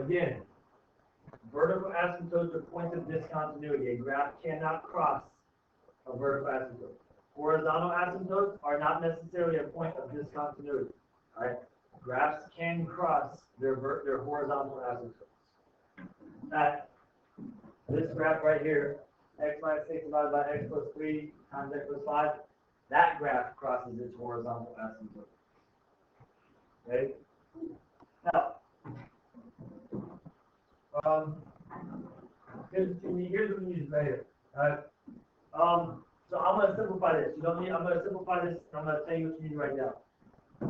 Again, vertical asymptotes are points of discontinuity. A graph cannot cross a vertical asymptote. Horizontal asymptotes are not necessarily a point of discontinuity. All right? Graphs can cross their horizontal asymptotes. This graph right here, x minus 6 divided by x plus 3 times x plus 5, that graph crosses its horizontal asymptote. Okay? Now, here's what we use right here. All right? So I'm going to simplify this. I'm going to simplify this, and I'm going to tell you what you need to write down.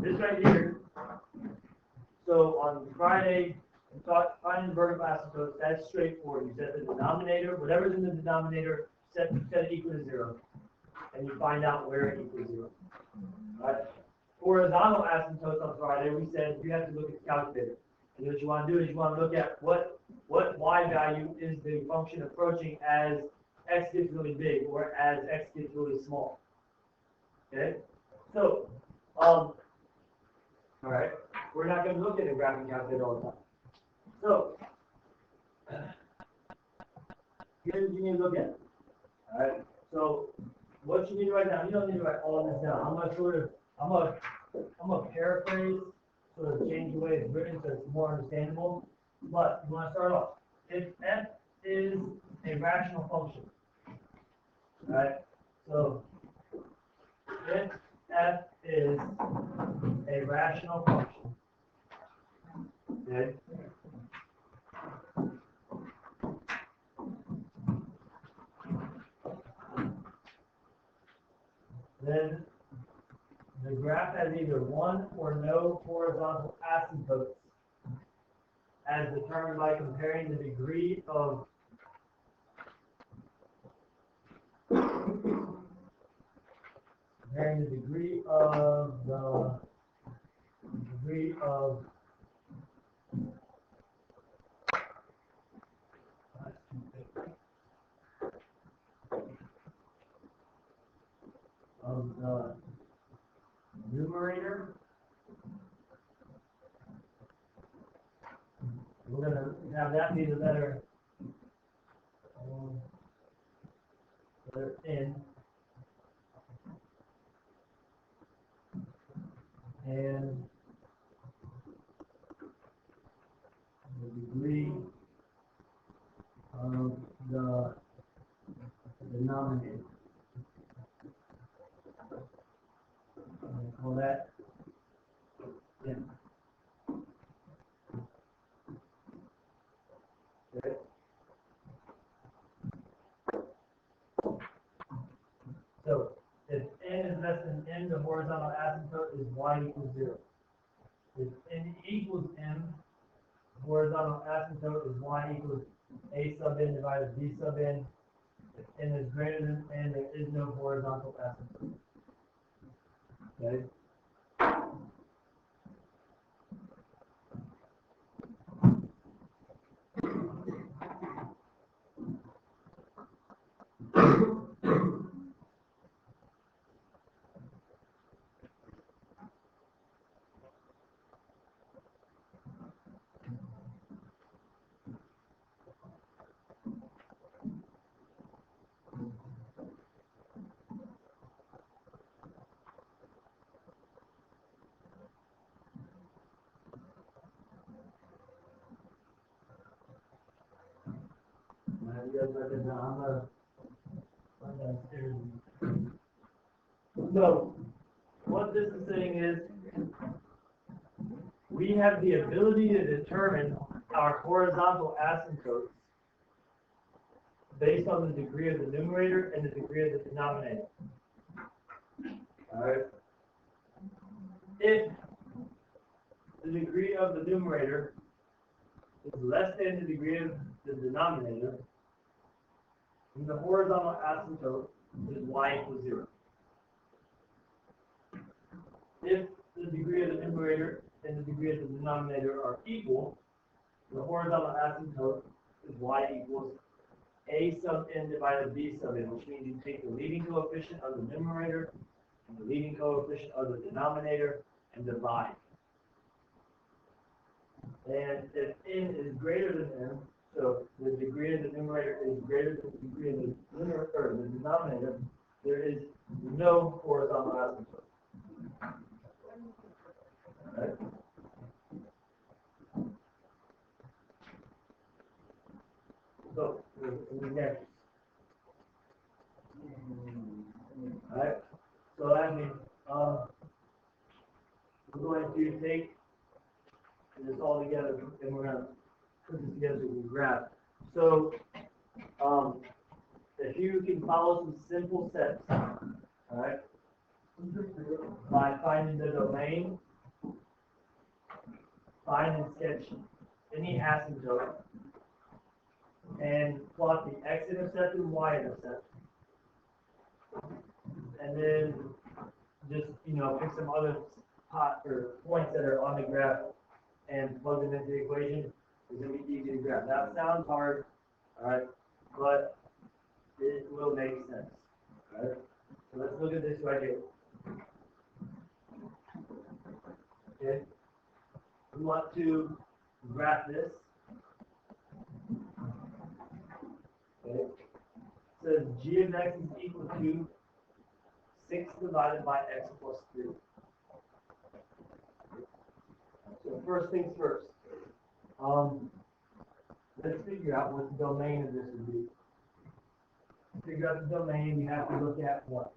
This right here, so on Friday, we taught finding vertical asymptotes. That's straightforward. You set the denominator, whatever's in the denominator, set it equal to 0. And you find out where it equals 0. All right? Horizontal asymptotes on Friday, we said you have to look at the calculator. And what you want to do is you want to look at what y value is the function approaching as x gets really big or as x gets really small. Okay? So, all right, we're not going to look at a graphing calculator all the time. So, here's what you need to look at. All right, so what you need to write down, you don't need to write all of this down. I'm gonna paraphrase, sort of change the way it's written so it's more understandable. But you want to start off. If f is a rational function, all right? So if f is a rational function, okay? Then the graph has either one or no horizontal asymptotes as determined by comparing the degree of the numerator. We're going to have that be the letter N, and the degree of the denominator. Call that N. Okay. So if n is less than n, the horizontal asymptote is y equals 0. If n equals m, the horizontal asymptote is y equals a sub n divided b sub n. If n is greater than n, there is no horizontal asymptote. Okay. So, what this is saying is, we have the ability to determine our horizontal asymptotes based on the degree of the numerator and the degree of the denominator. All right. If the degree of the numerator is less than the degree of the denominator, then the horizontal asymptote is y equals 0. If the degree of the numerator and the degree of the denominator are equal, the horizontal asymptote is y equals a sub n divided b sub n, which means you take the leading coefficient of the numerator and the leading coefficient of the denominator and divide. And if n is greater than m, so the degree of the numerator is greater than the degree of the numerator or the denominator, there is no horizontal asymptote. Right? So, again. Alright? So that means, we're going to take this all together and we're going to put this together so we can graph. So, if you can follow some simple steps, alright, by finding the domain, find and sketch any asymptote, and plot the x-intercept and y-intercept, and then just, pick some other points that are on the graph and plug them into the equation, it's going to be easy to graph. Now, it sounds hard, alright, but it will make sense, alright? So let's look at this right here. Okay? We want to graph this. Okay? So g of x is equal to 6 divided by x plus 3. So first things first. Let's figure out what the domain of this would be. To figure out the domain, you have to look at what?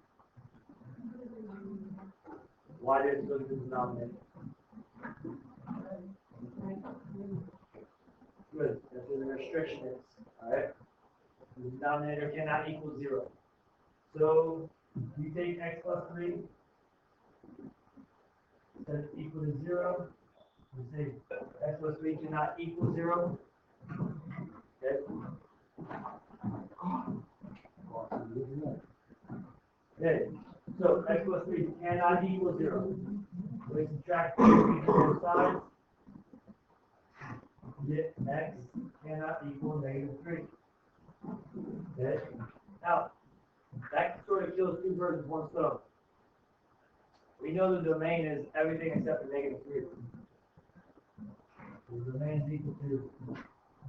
Why did it look at the denominator? Good. That's where the restriction is. Alright? The denominator cannot equal 0. So you take x plus 3, set it equal to 0. You say x plus 3 cannot equal 0. Okay. Okay. So x plus 3 cannot equal 0. We subtract 3 from both sides. Get x cannot equal -3. Okay. Now, that sort of kills two birds with one stone. We know the domain is everything except for -3. The domain is equal to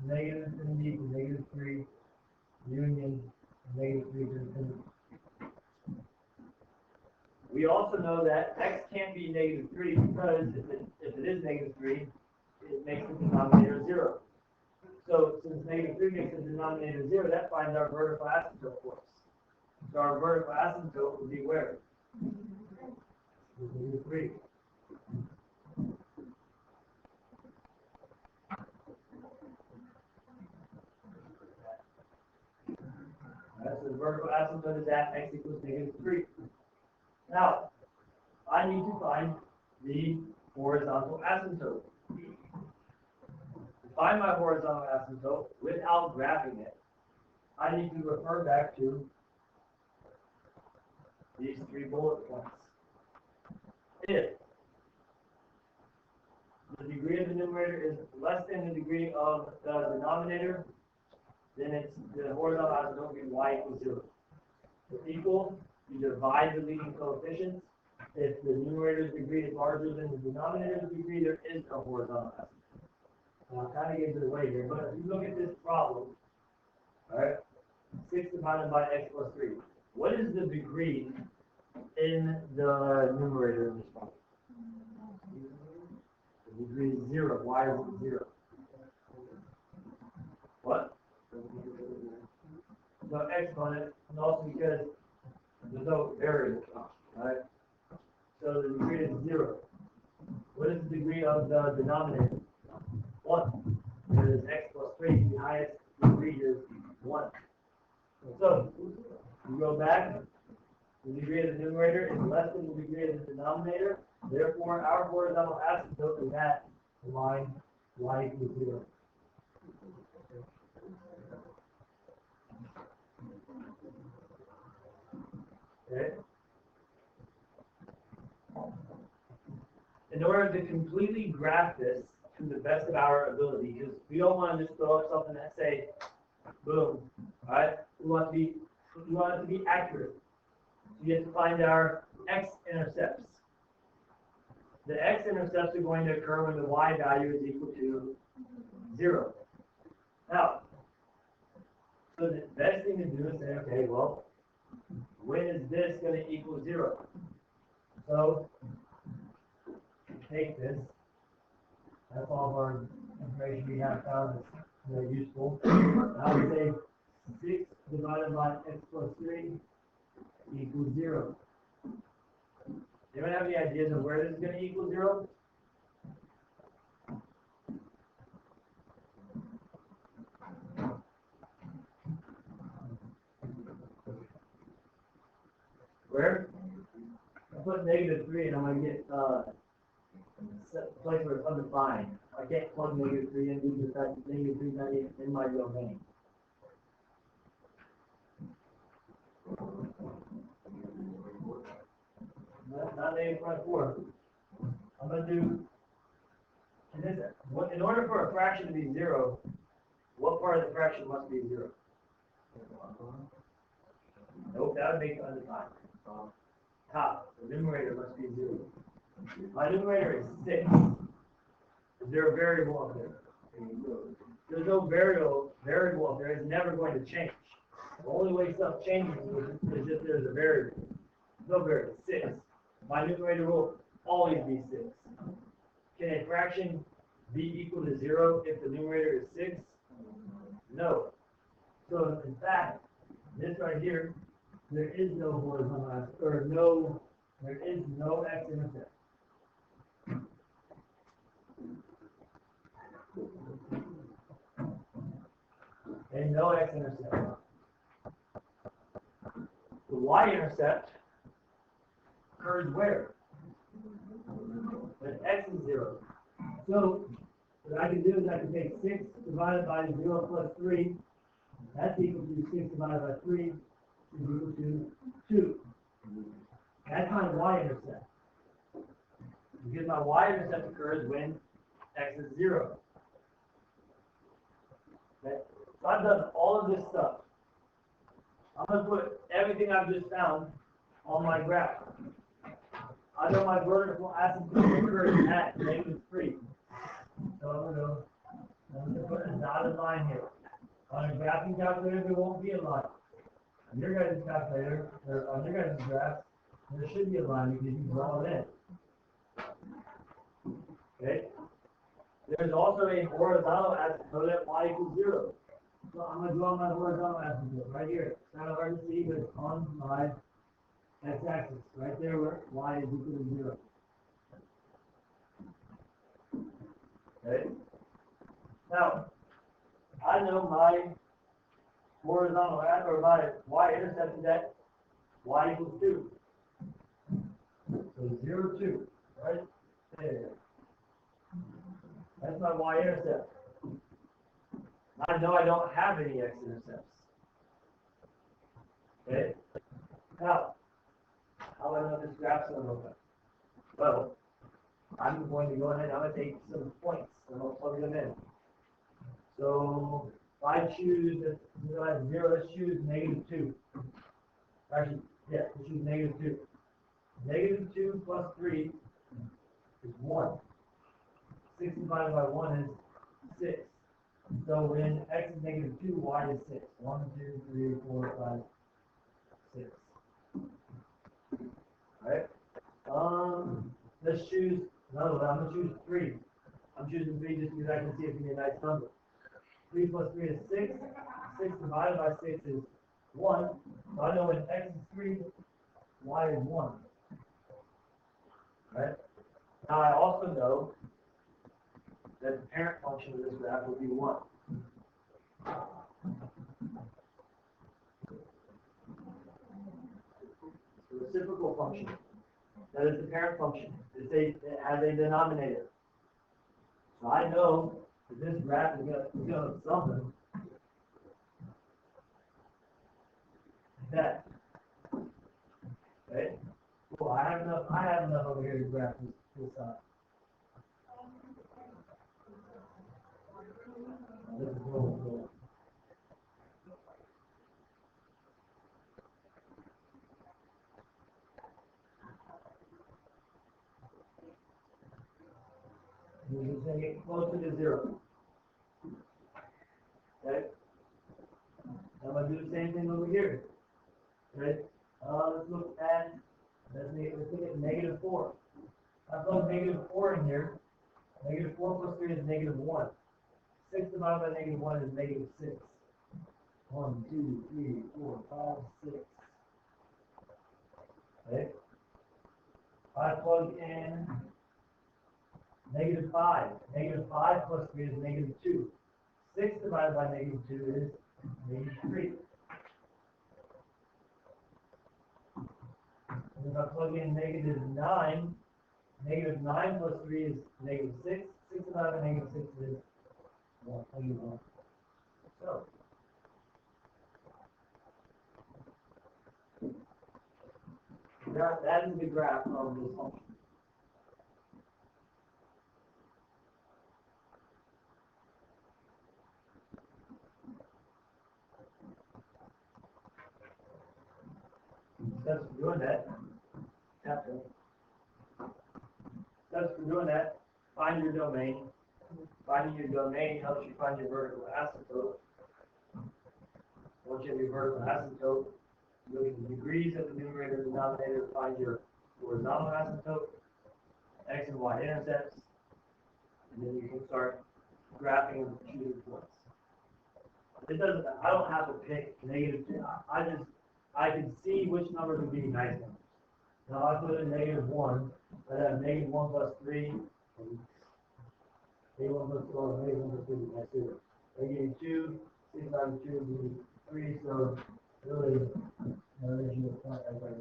-infinity to -3 union -3 to infinity. We also know that x can't be -3 because if it is -3, it makes the denominator 0. So since -3 makes the denominator 0, that finds our vertical asymptote for us. So our vertical asymptote would be where? -3. Alright, so the vertical asymptote is at x equals -3. Now, I need to find the horizontal asymptote. To find my horizontal asymptote without graphing it, I need to refer back to these 3 bullet points. If the degree of the numerator is less than the degree of the denominator, then it's the horizontal asymptote will be y equals 0. If equal, you divide the leading coefficients. If the numerator's degree is larger than the denominator's degree, there is no horizontal asymptote. Now, I kind of gave it away here, but if you look at this problem, all right, 6 divided by x plus 3. What is the degree in the numerator of this problem? The degree is 0. Why is it 0? What? No exponent, and also because there's no variable, right? So the degree is 0. What is the degree of the denominator? 1. Because x plus 3, the highest degree is 1. So, you go back, the degree of the numerator is less than the degree of the denominator, therefore our horizontal asymptote is at the line y equals 0. Okay? In order to completely graph this to the best of our ability, because we don't want to just throw up something that say, boom, alright? We want it to be accurate. So you have to find our x-intercepts. the x-intercepts are going to occur when the y value is equal to 0. Now, so the best thing to do is say, okay, well, when is this going to equal 0? So, take this. That's all of our information we have found is very useful. I would say 6 divided by x plus 3 equals 0. Anyone have any ideas of where this is going to equal 0? Where? I put negative 3 and I'm going to get a place where it's undefined. I can't plug negative 3 in due to the fact that negative 3 is not even in my domain. Not negative 24. I'm going to do, in order for a fraction to be 0, what part of the fraction must be 0? Nope, that would make it undefined. Top, the numerator must be 0. My numerator is 6. Is there a variable up there? There's no variable up there. It's never going to change. The only way stuff changes is if there's a variable. No variable, 6. My numerator will always be 6. Can a fraction be equal to 0 if the numerator is 6? No. So in fact, this right here, there is no horizontal axis, or there is no x-intercept. And no x-intercept. The y-intercept occurs where? When x is 0. So what I can do is I can take 6 divided by 0 plus 3. That's equal to 6 divided by 3 is equal to 2. That's my y-intercept. Because my y-intercept occurs when x is 0. Okay? So I've done all of this stuff. I'm going to put everything I've just found on my graph. I know my vertical asymptote occurs at -3. So I'm going to put a dotted line here. On a graphing calculator, there won't be a line. On your guys' calculator, or on your guys' graph, there should be a line because you draw it in. Okay? There's also a horizontal asymptote at y equals 0. So I'm going to draw my horizontal asymptote right here. It's kind of hard to see, but it's on my x-axis, right there where y is equal to 0. Okay? Now, I know my horizontal or my y-intercept is at y equals 2. So 0, 2, right there. That's my y-intercept. I know I don't have any x-intercepts. Okay? Now, how do I know this graph's going to look like? Well, I'm going to go ahead and I'm going to take some points and I'll plug them in. So, if I choose, I have 0, let's choose -2. Actually, yeah, let's choose -2. -2 plus 3 is 1. 6 divided by 1 is 6. So when x is -2, y is 6. 1, 2, 3, 4, 5, 6. Alright? Let's choose another one. I'm going to choose 3. I'm choosing 3 just because I can see it can be a nice number. 3 plus 3 is 6. 6 divided by 6 is 1. So I know when x is 3, y is 1. Right? Now I also know that the parent function of this graph will be 1. The reciprocal function, that is the parent function, it has a denominator. So I know that this graph is going to look something like that. Okay? Cool. I have enough over here to graph this side. This is cool. bring it closer to 0. Okay? I'm going to do the same thing over here. Okay? Let's look at, let's look at negative 4. I plug negative 4 in here. Negative 4 plus 3 is negative 1. 6 divided by negative 1 is negative 6. 1, 2, 3, 4, 5, 6. Okay? I plug in negative 5. Negative 5 plus 3 is negative 2. 6 divided by negative 2 is negative 3. And if I plug in negative 9, negative 9 plus 3 is negative 6. 6 divided by negative 6 is negative 1. So, that is the graph of this function. Steps for doing that. Steps for doing that. Find your domain. Finding your domain helps you find your vertical asymptote. Once you have your vertical asymptote, you look at the degrees of the numerator and denominator to find your horizontal asymptote, x and y intercepts, and then you can start graphing and choosing points. It doesn't. I don't have to pick negative. I can see which numbers would be nice numbers. Now I put in negative 1. I have negative 1 plus 3. Negative 1 plus 4. Negative 1 plus 3. That's 0. Negative 2. 6 times 2 would be 3. So really, there's your point right there.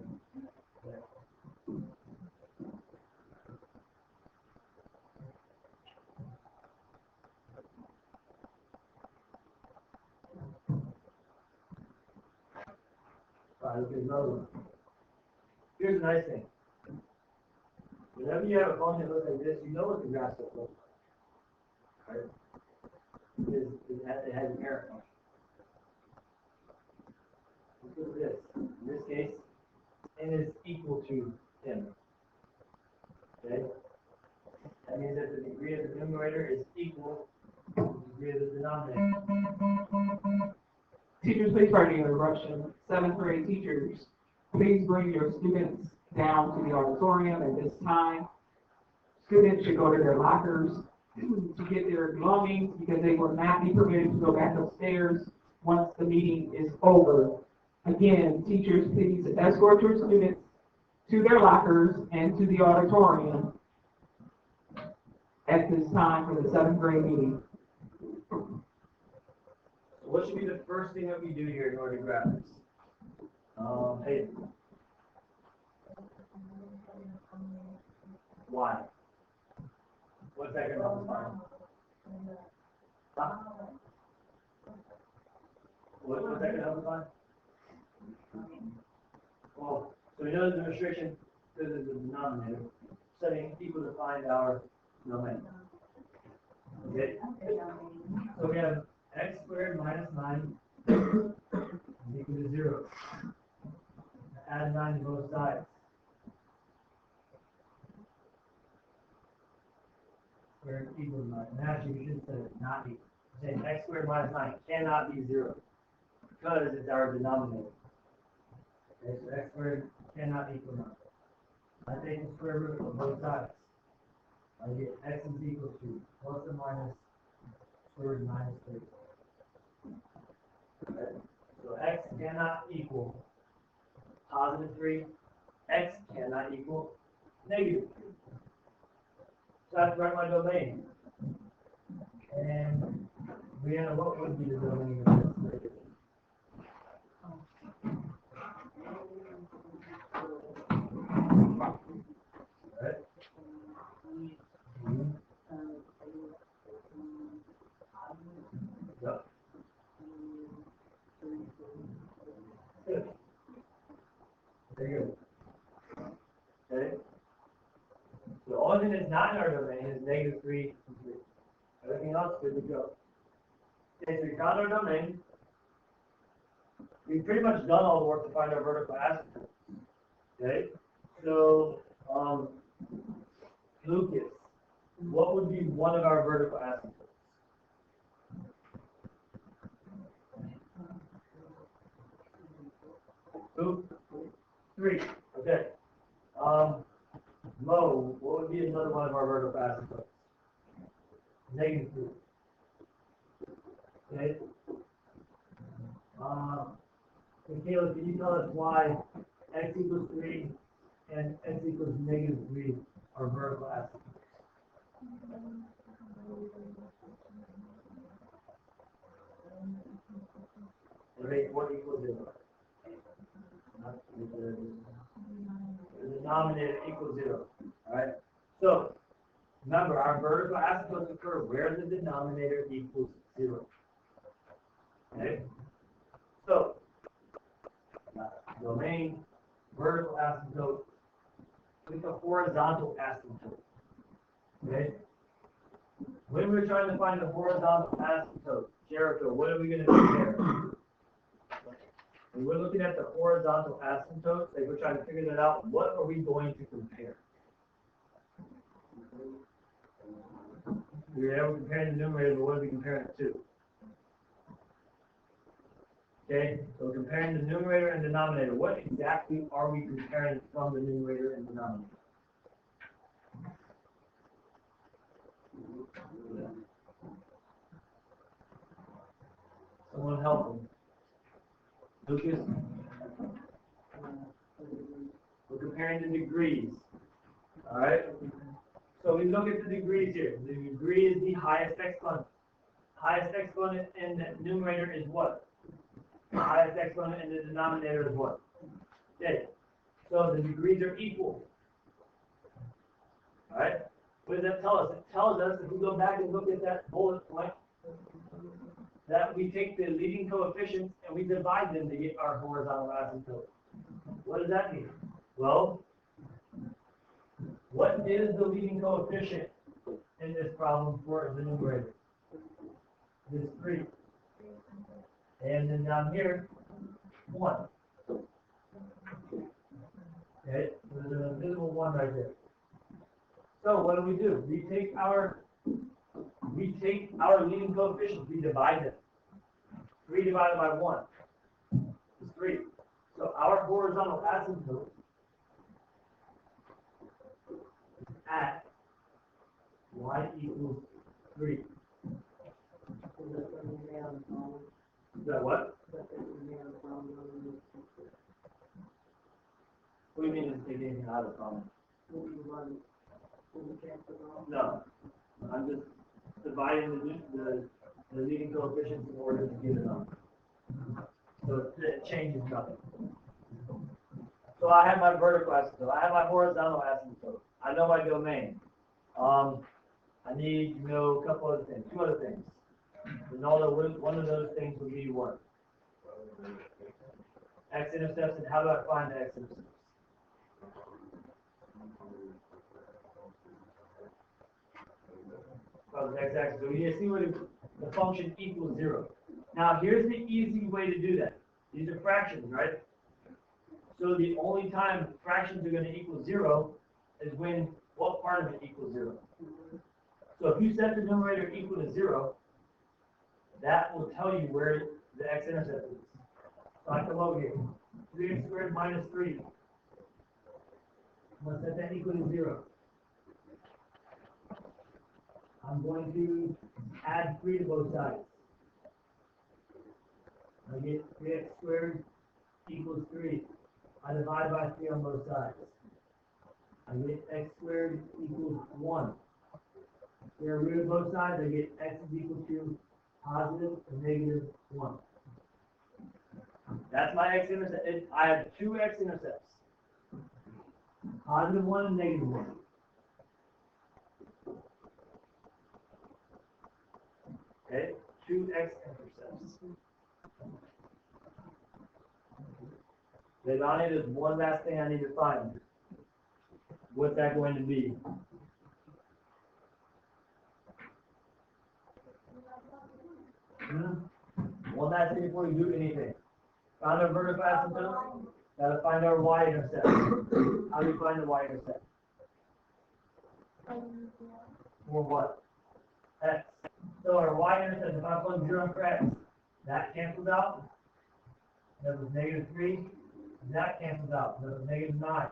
Look at another one. Here's the nice thing. Whenever you have a function that looks like this, you know what the graph looks like. Right? It has an error function. Look at this. In this case, n is equal to m. Okay? That means that the degree of the numerator is equal to the degree of the denominator. Teachers, please pardon the interruption. 7th grade teachers, please bring your students down to the auditorium at this time. Students should go to their lockers to get their belongings because they will not be permitted to go back upstairs once the meeting is over. Again, teachers, please escort your students to their lockers and to the auditorium at this time for the 7th grade meeting. What should be the first thing that we do here in order to graph this? Hey. Why? What's that going to help us find? Huh? What's that going to help us find? Well, so we know there's a restriction because of the denominator. Setting equal to find our domain. Okay? So we have x squared minus 9 is equal to 0. Add 9 to both sides. Squared equals 9. And actually, we should say it's not equal. We're saying x squared minus 9 cannot be 0 because it's our denominator. Okay, so x squared cannot equal 9. I take the square root of both sides. I get x is equal to plus or minus square root minus 3. Okay. So x cannot equal positive 3. X cannot equal negative 3. So I have to write my domain. And Brianna, what would be the domain of this? Right? Yep. Good. Very good. Okay. The only thing that's not in our domain is negative 3 and 3. Everything else is good to go. Okay, so we found our domain. We've pretty much done all the work to find our vertical asymptote. Okay? So, Lucas, what would be one of our vertical asymptotes? 2, 3. Okay. Mo, what would be another one of our vertical asymptotes? -3. Okay. Michaela, can you tell us why x equals 3 and x equals -3 are vertical asymptotes? Rate what equals 0? The denominator equals 0. Alright? So, remember, our vertical asymptotes occur where the denominator equals 0. Okay? So, domain, vertical asymptote, with a horizontal asymptote. Okay? When we're trying to find the horizontal asymptote, Jericho, what are we going to compare? When we're looking at the horizontal asymptote, like we're trying to figure that out, what are we going to compare? We're comparing the numerator, but what are we comparing it to? Okay, so comparing the numerator and denominator, what exactly are we comparing from the numerator and denominator? Someone help me. Lucas? We're comparing the degrees. Alright? So we look at the degrees here. The degree is the highest exponent. Highest exponent in the numerator is what? The highest exponent in the denominator is what? Okay. So the degrees are equal. Alright? What does that tell us? It tells us, if we go back and look at that bullet point, that we take the leading coefficients and we divide them to get our horizontal asymptote. What does that mean? Well, what is the leading coefficient in this problem for the numerator? It is 3. And then down here, 1. Okay, there's an invisible 1 right there. So what do? We take our leading coefficients, we divide them. 3 divided by 1 is 3. So our horizontal asymptote at y equals 3. Is that what? What do you mean it's taking out of the problem? No. I'm just dividing the leading coefficients in order to get it up. So it changes nothing. So I have my vertical asymptote. I have my horizontal asymptote. I know my domain. I need to know a couple other things, 2 other things. And all one of those things would be what? X-intercepts, and how do I find the x-intercepts? Well, the x-axis. So you see where the function equals 0. Now here's the easy way to do that. These are fractions, right? So the only time fractions are going to equal 0 is when what part of it equals 0. So if you set the numerator equal to 0, that will tell you where the x-intercept is. So I come over here. 3x squared minus 3. I'm going to set that equal to 0. I'm going to add 3 to both sides. I get 3x squared equals 3. I divide by 3 on both sides. I get x squared equals 1. Here, root of both sides, I get x is equal to positive and negative 1. That's my x-intercept. I have 2 x-intercepts. Positive 1 and negative 1. Okay, 2 x-intercepts. Then on it is one last thing I need to find. What's that going to be? One last thing before we do anything. Found our vertical asymptote. Gotta find our y-intercept. How do we find the y-intercept? for what? X. So our y-intercept, if I plug 0 for x, that cancels out. That was -3. That cancels out. That was -9.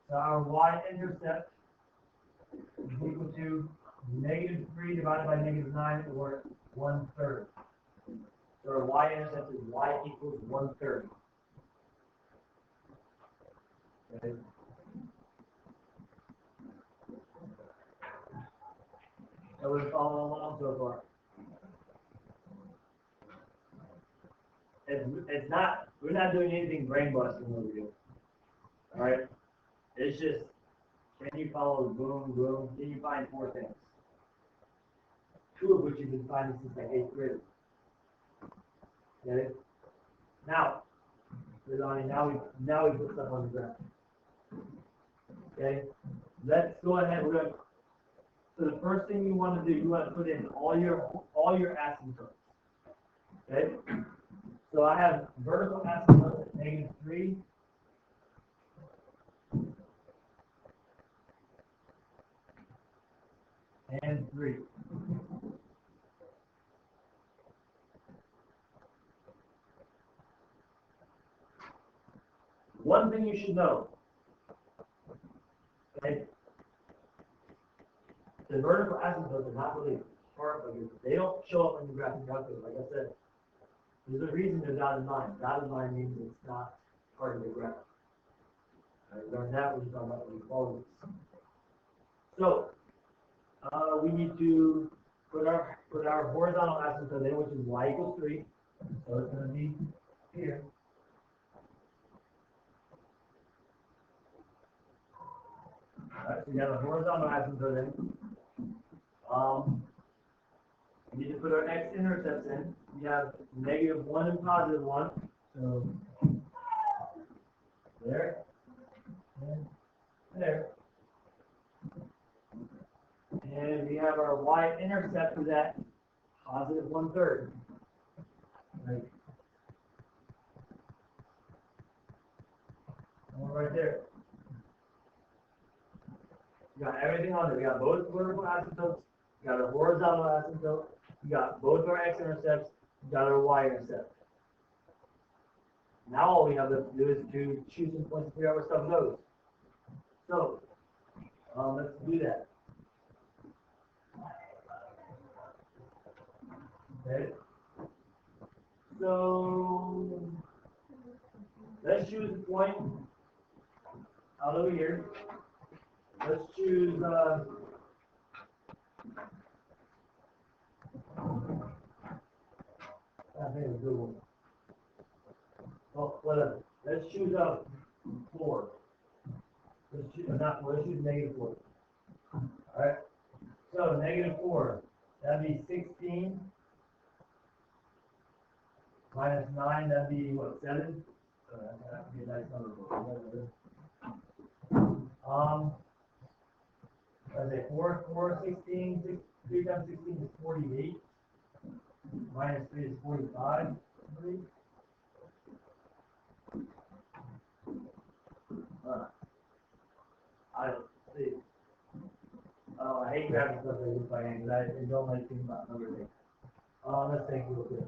So our y-intercept is equal to -3 divided by -9, or 1/3. So our y-intercept is y equals 1/3. Okay. So we're following along so far. It's not, we're not doing anything brain busting over here. Alright? It's just, can you follow boom, boom? Can you find 4 things? 2 of which you've been finding since like 8th grade. Okay? Now, now we put stuff on the ground. Okay? Let's go ahead. So the first thing you want to do, you want to put in all your asymptotes. Okay? So I have vertical asymptote at -3. And 3. One thing you should know, okay? The vertical asymptotes are not really part of it. They don't show up on your graphing calculator. Like I said, there's a reason they're dotted line. Dotted line means it's not part of the graph. I learned that when you talk about inequalities. So, we need to put our horizontal asymptote in, which is y equals 3. So it's going to be here. Alright, so you have a horizontal asymptote in. We need to put our x-intercepts in. We have -1 and +1. So there and there. And we have our y-intercept is at +1/3. Right. Right there. We got everything on there. We got both vertical asymptotes. We got our horizontal asymptote. We got both our x-intercepts. We got our y-intercept. Now all we have to do is to choose some points to figure out where stuff goes. So, let's do that. Okay. So, let's choose a point out over here. Let's choose, I think it's a good one. Well, whatever. Let's choose 4. Let's choose, not 4, let's choose -4. Alright? So, -4. That'd be 16. -9, that'd be what, 7? That'd be a nice number. Let's say 4, 16, 3 times 16 is 48. -3 is 45. I don't see. I hate grabbing stuff like this by hand because I don't like thinking about numbers. Let's take a look at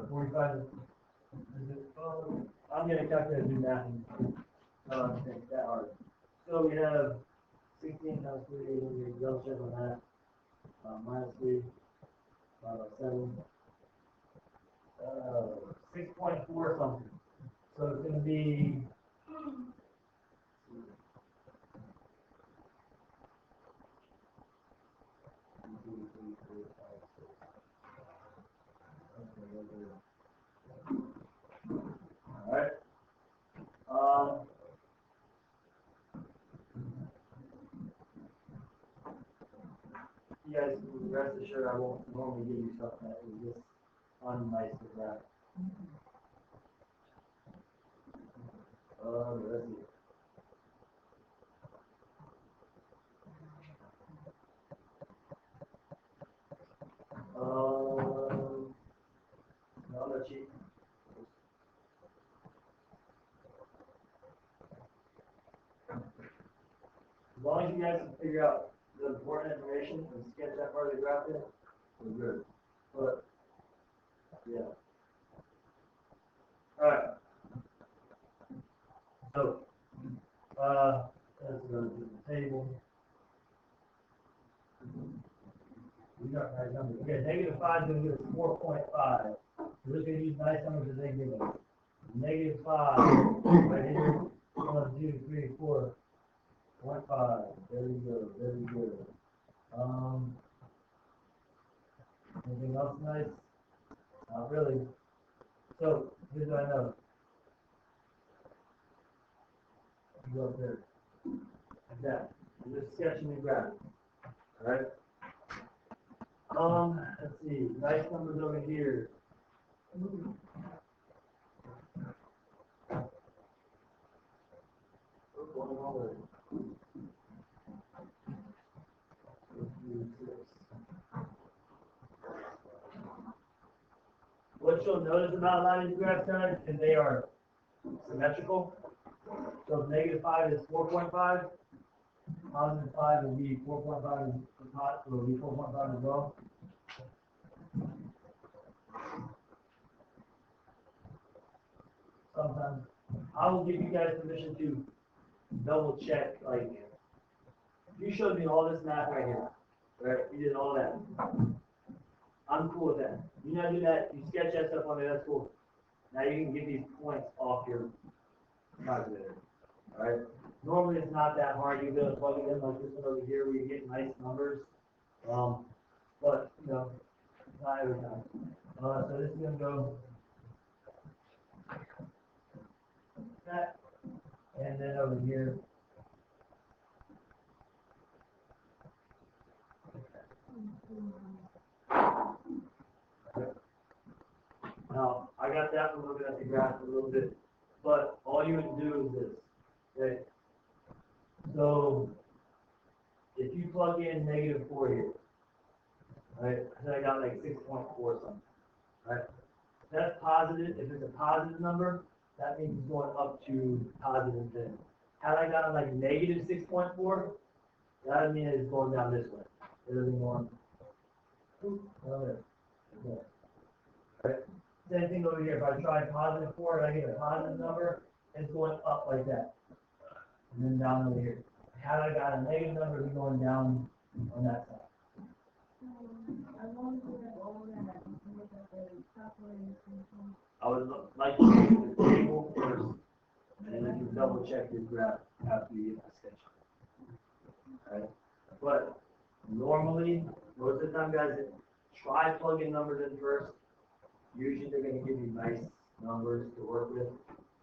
45 is I'm going to calculate and do math and I don't think that hard. So we have 16 times 3, we double check on that. -3, 7, 6.4 something. So it's going to be alright. You guys rest assured I won't normally give you stuff that is just unnice to grab. Let's see. No, that's cheap. As long as you guys can figure out the important information and sketch that part of the graph in, we're good. But, yeah. Alright. So, let's go to the table. We got nice numbers. Okay, -5 is going to give us 4.5. We're just going to use nice numbers as they give us. -5, right here. 1, 2, 3, 4. 0.5. Very good, very good. Anything else nice? Not really. So, here's what I know. You go up there. Like that. You're just sketching the graph. Alright? Let's see. Nice numbers over here. What you'll notice about a lot of these graphs guys is they are symmetrical. So if -5 is 4.5, +5 will be 4.5 is hot, so it will be 4.5 as well. Sometimes I will give you guys permission to double check, like, you showed me all this math right here, right? You did all that. I'm cool with that. You know, do that, you sketch that stuff on there, that's cool. Now you can get these points off your calculator, alright? Normally it's not that hard, you'll be able to plug it in like this one over here where you get nice numbers. But, you know, not every time. So this is going to go that, and then over here. Now, I got that from looking at the graph a little bit, but all you would do is this, okay? So, if you plug in -4 here, right, then I got like 6.4 something, right? That's positive. If it's a positive number, that means it's going up to positive 10. Had I gotten like -6.4, that would mean it's going down this way. It doesn't go on. Okay. Right? Same thing over here. If I try +4 and I get a positive number, it's going up like that. And then down over here. Had I got a negative number, it's going down on that side. I would like to use the table first, and then you double check your graph after you get the sketch. Alright? But normally, most of the time, guys, try plugging numbers in first. Usually they're going to give you nice numbers to work with,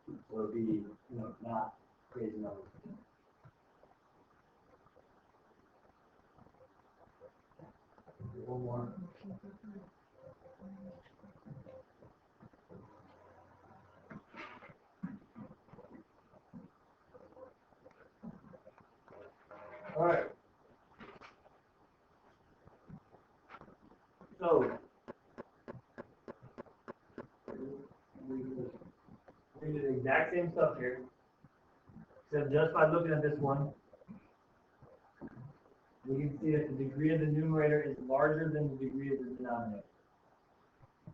so it'll be, you know, not crazy numbers. One more. All right. So we do the exact same stuff here, except just by looking at this one, we can see that the degree of the numerator is larger than the degree of the denominator.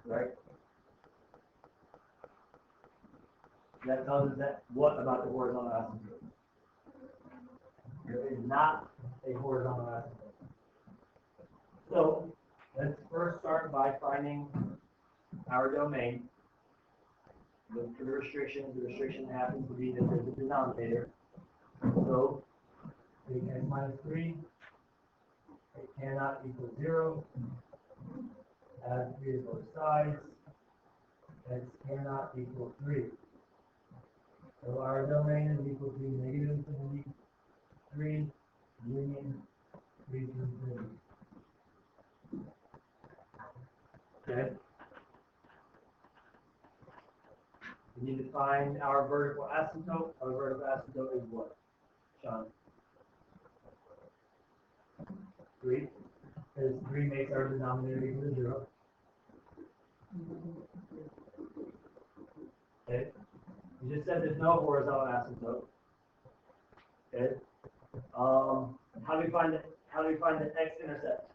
Right? That tells us that what about the horizontal asymptote? There is not a horizontal asymptote. So let's first start by finding our domain. Look for the restriction. The restriction happens to be that there's a denominator. So take x minus 3. It cannot equal 0. Add 3 to both sides. X cannot equal 3. So our domain is equal to -infinity 3 union 3 to infinity. Okay. We need to find our vertical asymptote. Our vertical asymptote is what, Sean? 3. Because 3 makes our denominator equal to 0. Okay. You just said there's no horizontal asymptote. Okay. How do we find the x-intercept?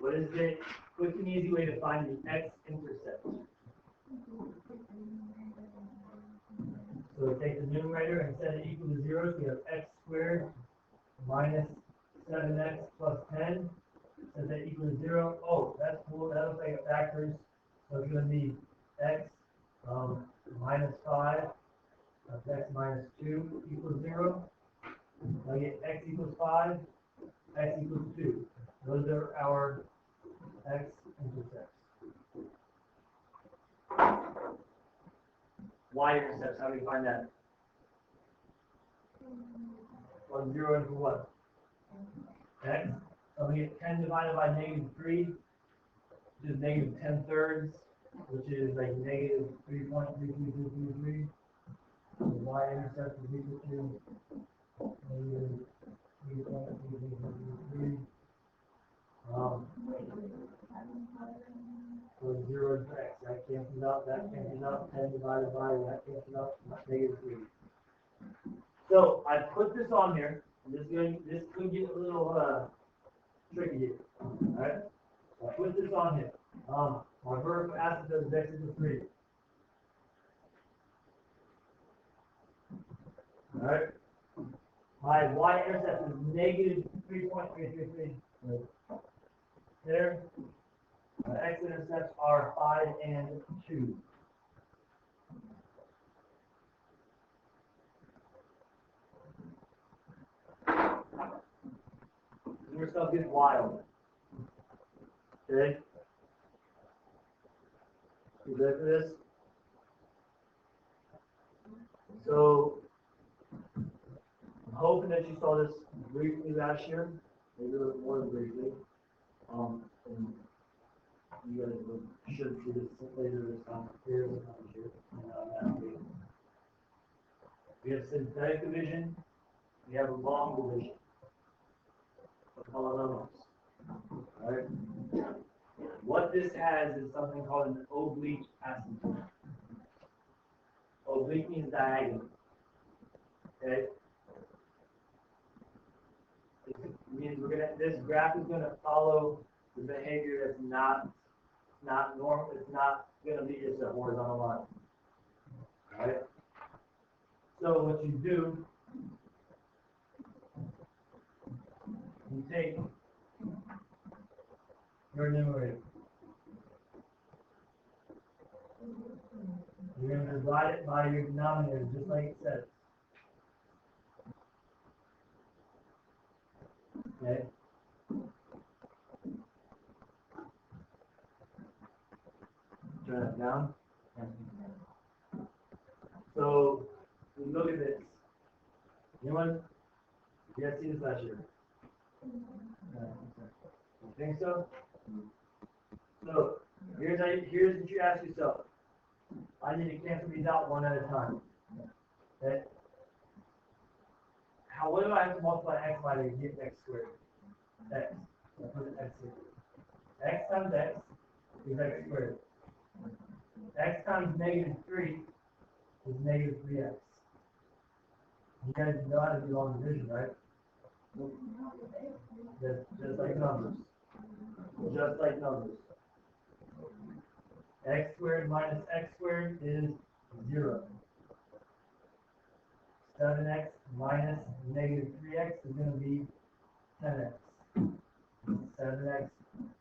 What is the quick and easy way to find the x-intercept? So we take the numerator and set it equal to 0, so we have x squared minus 7x plus 10. Set that equal to 0. Oh, that's cool. That looks like it factors. So it's going to be x minus 5 plus x minus 2 equals 0. I get x equals 5, x equals 2. Those are our x-intercepts. Y-intercepts, how do we find that? 1, 0 into what? X. So we get 10 divided by -3, which is -10/3, which is like -3.33333. So the y-intercept is equal to -3.33333. So 0 is x. That cancels out, that cancels out. 10 divided by that cancels out, -3. So I put this on here. This could get a little tricky here. Alright? I put this on here. My vertical axis is x equals 3. Alright? My y-intercept is -3.333. There. My x-intercepts are 5 and 2. Your stuff gets wild. Okay? You ready for this? So, I'm hoping that you saw this briefly last year, maybe a little more than briefly. And you guys should see this later this time. Here, this time here. We have synthetic division. We have a long division. Polynomials. Alright? What this has is something called an oblique asymptote. Oblique means diagonal. Okay? It means this graph is gonna follow the behavior that's not normal. It's not gonna be just a horizontal line. Alright? So what you do, you take your numerator. You're going to divide it by your denominator, just like it says. Okay? Turn it down. So, look at this. Anyone? You guys see this last year? You think so? So, here's what you ask yourself. I need to cancel these out one at a time. Okay? What do I have to multiply x by to get x squared? X. I put x here. X times x is x squared. X times -3 is -3x. You guys know how to do long division, right? Just like numbers. Just like numbers. X squared minus x squared is 0. 7x minus -3x is going to be 10x. 7x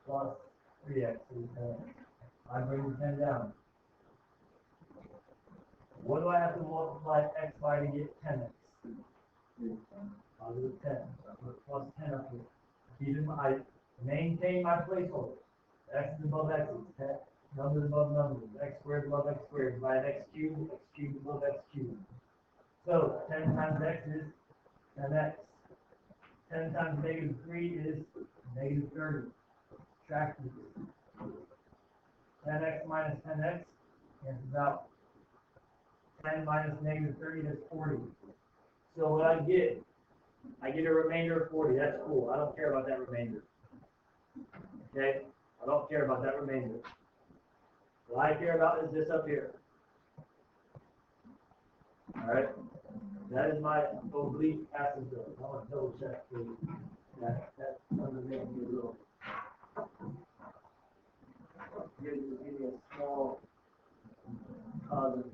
plus 3x is 10x. I bring the 10 down. What do I have to multiply x by to get 10x? Positive 10. So I put plus 10 up here. I maintain my placeholder. X is above x. Numbers above numbers. X squared above x squared. Divide x cubed above x cubed. So 10 times x is 10x. 10 times -3 is -30. Subtract this. 10x minus 10x cancels out. 10 minus -30 is 40. So what I get a remainder of 40. That's cool. I don't care about that remainder. Okay? I don't care about that remainder. What I care about is this up here. Alright? That is my oblique asymptote. I want to double check for that's under me a little. Give me a small positive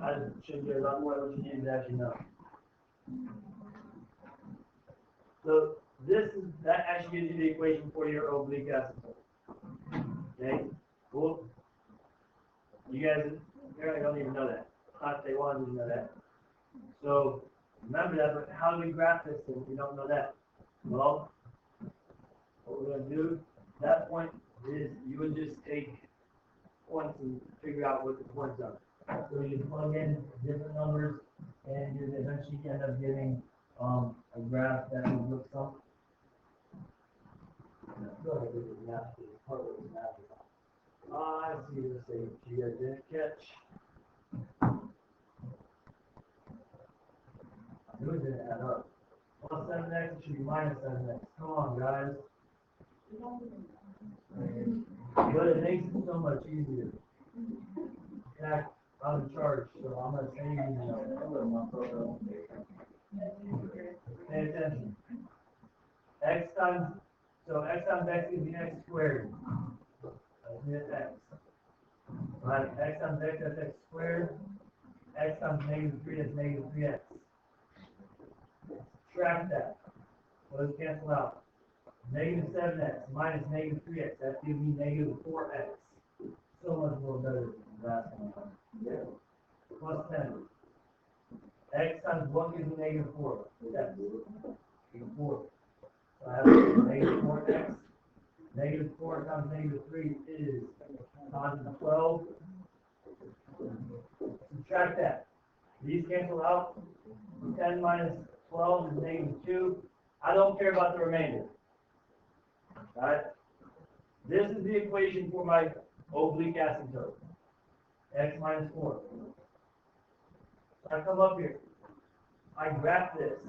I should get a lot more what you need to actually know. So that actually gives you the equation for your oblique asymptote. Okay, cool. You guys apparently don't even know that. Class day one didn't know that. So remember that, but how do we graph this thing if we don't know that? Well, what we're going to do at that point is you would just take points and figure out what the points are. So you plug in different numbers and you eventually end up getting a graph that will look something. I see this thing you guys didn't catch. It didn't add up. Plus 7x, it should be minus 7x. Come on, guys. But it makes it so much easier. Back on the charge, so I'm going to save you now. Pay attention. X times x gives me x squared. That's x. Right, x times x, that's x squared. X times negative 3, that's negative 3x. Subtract that. What does cancel out? Negative 7x minus negative 3x, that gives me negative 4x. So much more better than the last one. Yeah. Plus 10. X times 1 gives me negative 4. That's 4. So I have negative 4x. Negative 4 times negative 3 is positive 12. Subtract that. These cancel out. 10 minus 12 is negative 2. I don't care about the remainder. Alright? This is the equation for my oblique asymptote. X minus 4. So I come up here. I graph this.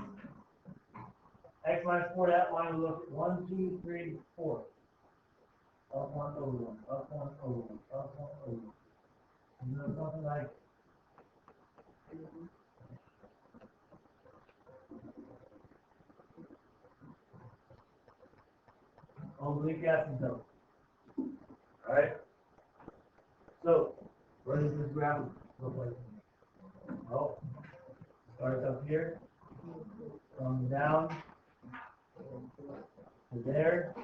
X minus 4, that line will look 1, 2, 3, 4. Up 1, over 1, up 1, over 1, up 1, over 1. You know, something like oblique asymptote. Alright? So, what does this graph look like? Well, starts up here, comes down to there,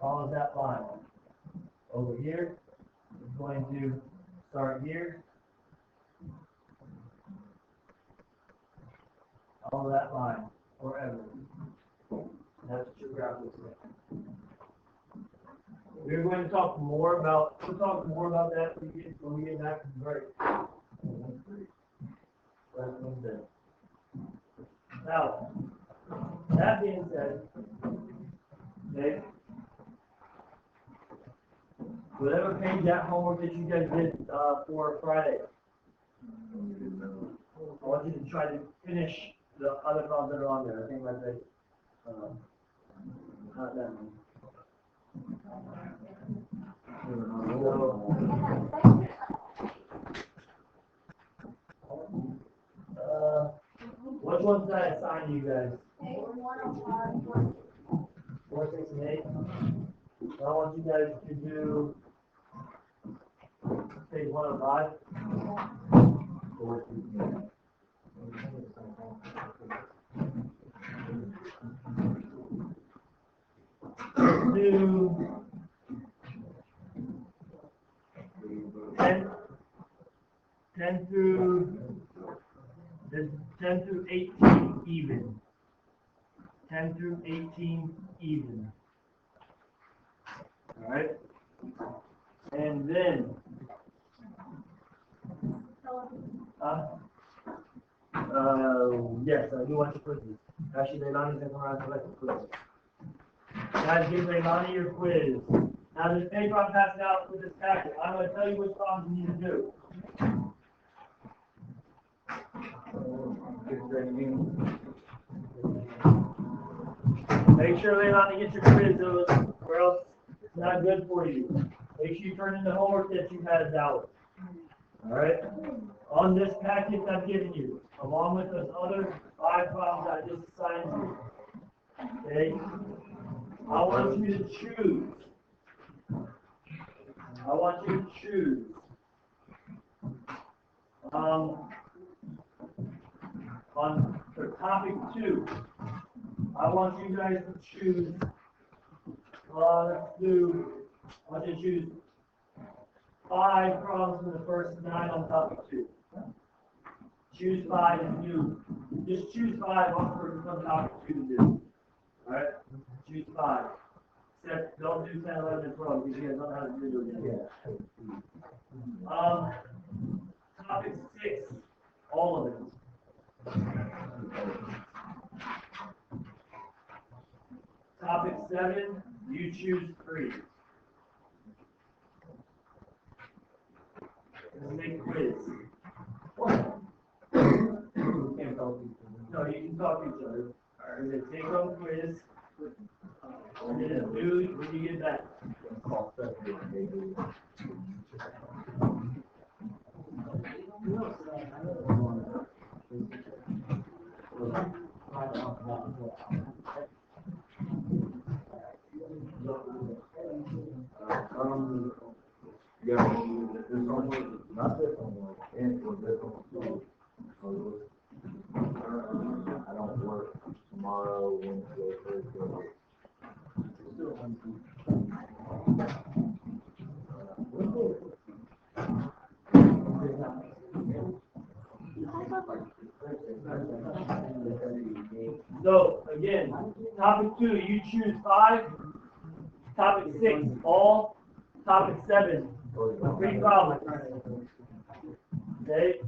follows that line. Over here, it's going to start here, follow that line forever. That's what your graph looks like. We're going to talk more about that when we get back from the break. Now, that being said, okay, whatever page that homework that you guys did for Friday, I want you to try to finish the other problems that are on there. I think that's it. Not that one. Which ones did I assign you guys? 4, 6, and 8. So I want you guys to do page 105. 4, 6, and 8. Do 10 through 18 even. 10 through 18 even. All right? And then, yes, I do want your quizzes. Actually, Leilani doesn't have to collect the quiz. Guys, give Leilani your quiz. Now, this paper I'm passing out with this packet, I'm going to tell you which problems you need to do. Make sure Leilani gets your quiz, or else it's not good for you. Make sure you turn in the homework that you had out. Alright? On this packet I've given you, along with those other 5 problems I just assigned you. Okay? I want you to choose. I want you to choose. For topic 2, I want you guys to choose, I want you to choose 5 problems in the first 9 on topic 2. Choose 5 and do, just choose 5 from topic 2 to do. Alright? Choose 5. Except don't do 10, 11, and 12 because you guys don't know how to do it yet. Topic 6, all of it. Topic 7, you choose 3. Let's make a quiz. No, you can talk to each other. Alright, we're gonna take home quiz. And then do when you get back. I don't work tomorrow, Wednesday, Thursday. So, again, topic 2, you choose 5. Topic 6, all. Topic 7, 3 problems. Okay?